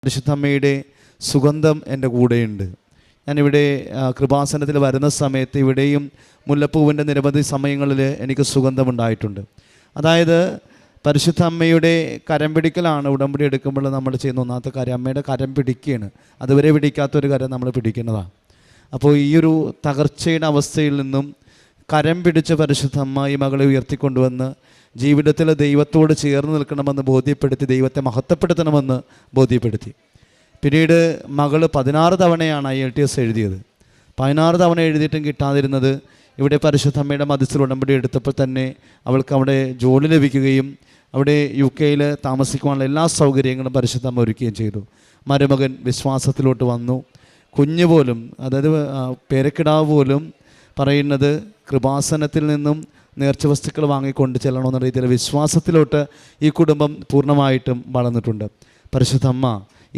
പരിശുദ്ധമ്മയുടെ സുഗന്ധം എൻ്റെ കൂടെയുണ്ട്. ഞാനിവിടെ കൃപാസനത്തിൽ വരുന്ന സമയത്ത് ഇവിടെയും മുല്ലപ്പൂവിൻ്റെ നിരവധി സമയങ്ങളിൽ എനിക്ക് സുഗന്ധമുണ്ടായിട്ടുണ്ട്. അതായത് പരിശുദ്ധ അമ്മയുടെ കരം പിടിക്കലാണ് ഉടമ്പടി എടുക്കുമ്പോൾ നമ്മൾ ചെയ്യുന്ന ഒന്നാമത്തെ കാര്യം. അമ്മയുടെ കരം പിടിക്കുകയാണ്. അതുവരെ പിടിക്കാത്തൊരു കരം നമ്മൾ പിടിക്കുന്നതാണ്. അപ്പോൾ ഈ ഒരു തകർച്ചയുടെ അവസ്ഥയിൽ നിന്നും കരം പിടിച്ച പരിശുദ്ധ അമ്മ ഈ മകളെ ഉയർത്തിക്കൊണ്ടുവന്ന് ജീവിതത്തിൽ ദൈവത്തോട് ചേർന്ന് നിൽക്കണമെന്ന് ബോധ്യപ്പെടുത്തി, ദൈവത്തെ മഹത്വപ്പെടുത്തണമെന്ന് ബോധ്യപ്പെടുത്തി. പിന്നീട് മകൾ 16 തവണയാണ് IELTS എഴുതിയത്. 16 തവണ എഴുതിയിട്ടും കിട്ടാതിരുന്നത് ഇവിടെ പരിശുദ്ധ അമ്മയുടെ മധ്യസ്ഥ ഉടമ്പടി എടുത്തപ്പോൾ തന്നെ അവൾക്ക് അവിടെ ജോലി ലഭിക്കുകയും അവിടെ UK താമസിക്കുവാനുള്ള എല്ലാ സൗകര്യങ്ങളും പരിശുദ്ധ അമ്മ ഒരുക്കുകയും ചെയ്തു. മരുമകൻ വിശ്വാസത്തിലോട്ട് വന്നു. കുഞ്ഞ് പോലും, അതായത് പേരക്കിടാവ് പോലും പറയുന്നത് കൃപാസനത്തിൽ നിന്നും നേർച്ച വസ്തുക്കൾ വാങ്ങിക്കൊണ്ട് ചെല്ലണമെന്ന രീതിയിൽ വിശ്വാസത്തിലോട്ട് ഈ കുടുംബം പൂർണ്ണമായിട്ടും വളർന്നിട്ടുണ്ട്. പരിശുദ്ധ അമ്മ